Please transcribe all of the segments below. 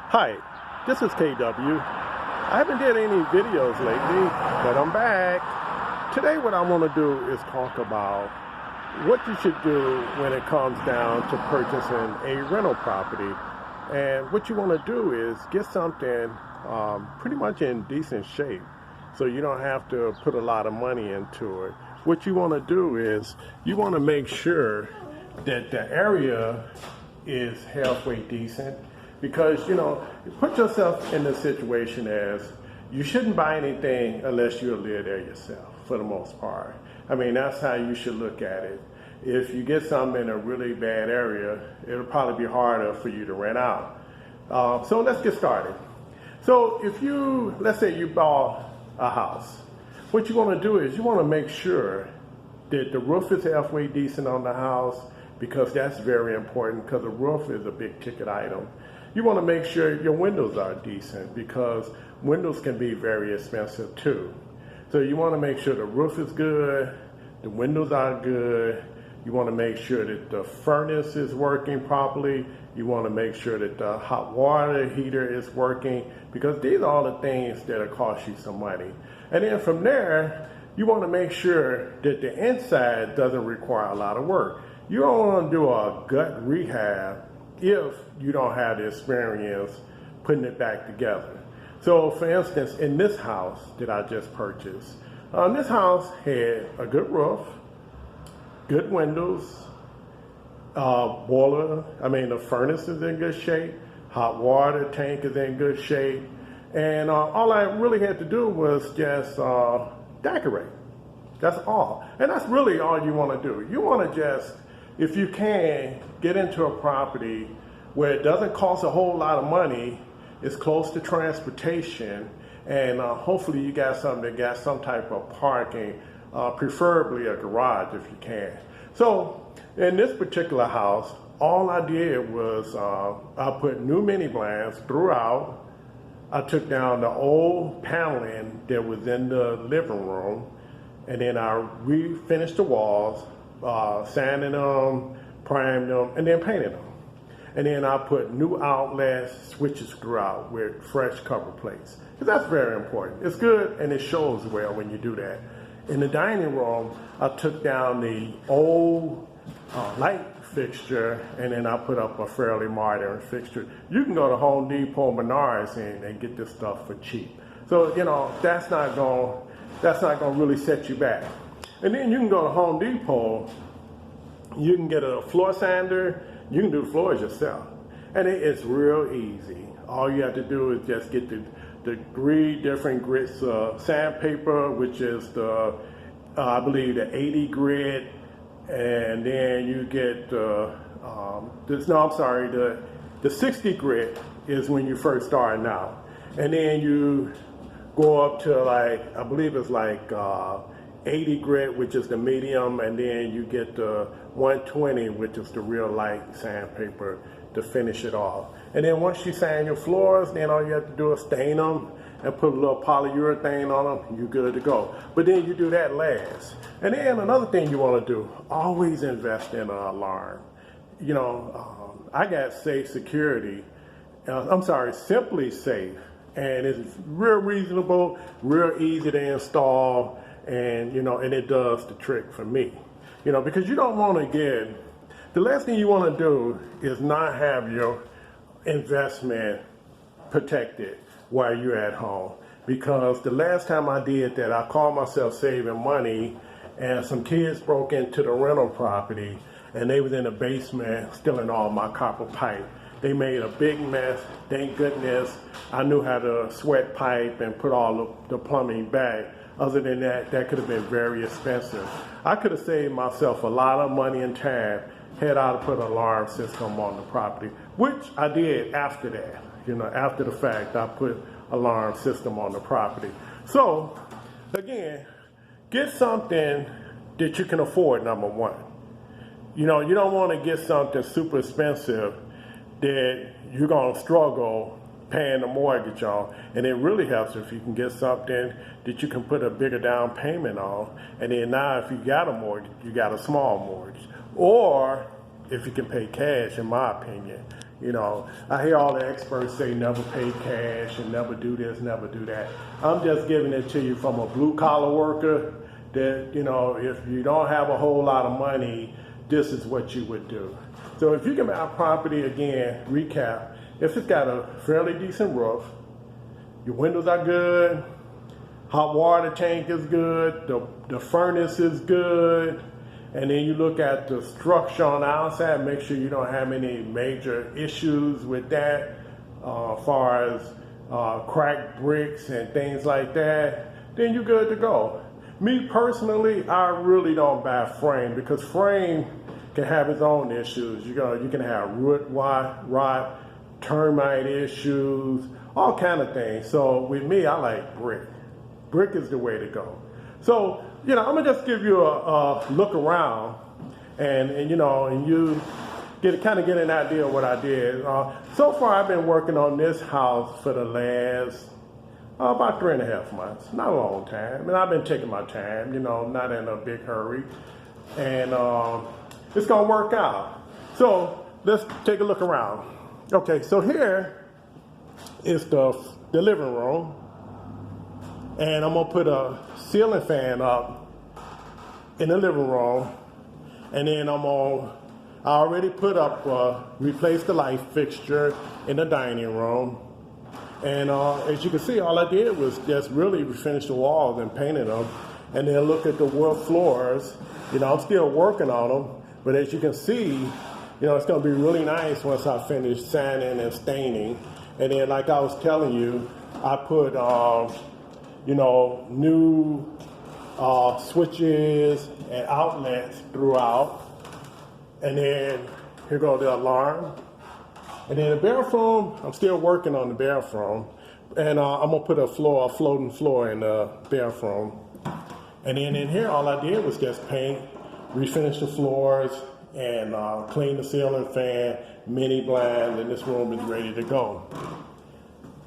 Hi, this is KW. I haven't did any videos lately, but I'm back. Today what I want to do is talk about what you should do when it comes down to purchasing a rental property. And what you want to do is get something pretty much in decent shape so you don't have to put a lot of money into it. What you want to do is you want to make sure that the area is halfway decent, because you put yourself in the situation as you shouldn't buy anything unless you live there yourself for the most part. I mean, that's how you should look at it. If you get something in a really bad area, it'll probably be harder for you to rent out. So let's get started. So if let's say you bought a house, what you want to do is you want to make sure that the roof is halfway decent on the house, because that's very important, because the roof is a big ticket item. You want to make sure your windows are decent, because windows can be very expensive too. So you want to make sure the roof is good, the windows are good. You want to make sure that the furnace is working properly. You want to make sure that the hot water heater is working, because these are all the things that'll cost you some money. And then from there, you want to make sure that the inside doesn't require a lot of work. You don't want to do a gut rehab if you don't have the experience putting it back together. So for instance, in this house that I just purchased, this house had a good roof, good windows, the furnace is in good shape, hot water tank is in good shape, and all I really had to do was just decorate. That's all. And that's really all you want to do. You want to just, if you can, get into a property where it doesn't cost a whole lot of money, it's close to transportation, and hopefully you got something that got some type of parking, preferably a garage if you can. So in this particular house, all I did was I put new mini blinds throughout. I took down the old paneling that was in the living room, and then I refinished the walls, sanding them, primed them, and then painted them. And then I put new outlets, switches throughout with fresh cover plates, because that's very important. It's good and it shows well when you do that. In the dining room, I took down the old light fixture, and then I put up a fairly modern fixture. You can go to Home Depot, Menards, and get this stuff for cheap. So that's not going to really set you back. And then you can go to Home Depot, you can get a floor sander, you can do the floors yourself. And it's real easy. All you have to do is just get the 3 different grits of sandpaper, which is I believe the 80 grit, and then you get the 60 grit is when you first starting out. And then you go up to I believe it's 80 grit, which is the medium, and then you get the 120, which is the real light sandpaper to finish it off. And then once you sand your floors, then all you have to do is stain them and put a little polyurethane on them, you're good to go. But then you do that last. And then another thing you want to do, always invest in an alarm. I got Safe Security, Simply Safe, and it's real reasonable, real easy to install, and it does the trick for me. Because you don't want to the last thing you want to do is not have your investment protected while you're at home. Because the last time I did that, I called myself saving money, and some kids broke into the rental property, and they was in the basement stealing all my copper pipe. They made a big mess. Thank goodness I knew how to sweat pipe and put all the plumbing back. Other than that, that could have been very expensive. I could have saved myself a lot of money and time had I put an alarm system on the property, which I did after that. After the fact, I put alarm system on the property. So, again, get something that you can afford, number one. You don't want to get something super expensive that you're going to struggle paying the mortgage on. And it really helps if you can get something that you can put a bigger down payment on. And then now if you got a mortgage, you got a small mortgage. Or if you can pay cash, in my opinion, You know, I hear all the experts say never pay cash and never do this, never do that. I'm just giving it to you from a blue collar worker that, you know, if you don't have a whole lot of money, this is what you would do. So if you can buy a property, again, recap, if it's got a fairly decent roof, your windows are good, hot water tank is good, the furnace is good, and then you look at the structure on the outside, make sure you don't have any major issues with that, as far as cracked bricks and things like that, then you're good to go. Me personally, I really don't buy frame because frame can have its own issues. You can have root rot, termite issues, all kind of things. So with me, I like brick. Brick is the way to go. So, you know, I'm gonna just give you a look around and you know, and you kind of get an idea of what I did. So far, I've been working on this house for the last about 3.5 months. Not a long time, and I've been taking my time. You know, not in a big hurry, and it's gonna work out. So let's take a look around. Okay, so here is the living room, and I'm gonna put a ceiling fan up in the living room, and then I already put up, replaced the light fixture in the dining room. And as you can see, all I did was just really refinish the walls and painted them. And then look at the wood floors. You know, I'm still working on them, but as you can see, you know, it's gonna be really nice once I finish sanding and staining. And then like I was telling you, I put, you know, new switches and outlets throughout. And then here goes the alarm. And then the bathroom, I'm still working on the bathroom. And I'm gonna put a floating floor in the bathroom. And then in here, all I did was just paint, refinish the floors, and clean the ceiling fan, mini blinds, and this room is ready to go.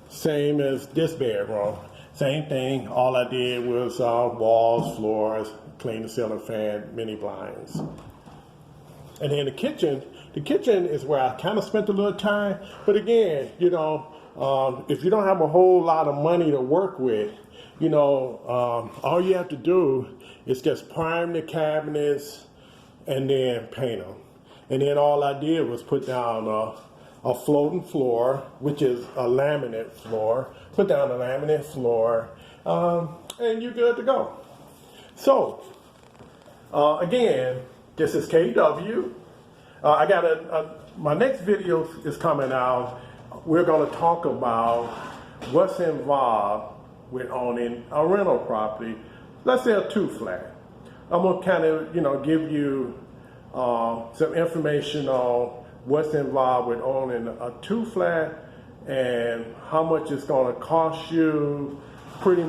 Same as this bedroom. Same thing, all I did was walls, floors, clean the ceiling fan, mini blinds. And then the kitchen is where I kind of spent a little time. But again, you know, if you don't have a whole lot of money to work with, you know, all you have to do is just prime the cabinets and then paint them. And then all I did was put down a floating floor, which is a laminate floor. Put down a laminate floor, and you're good to go. So, again, this is KW. I got my next video is coming out. We're going to talk about what's involved with owning a rental property. Let's say a 2-flat. I'm going to kind of, you know, give you some information on what's involved with owning a 2-flat and how much it's going to cost you, pretty much.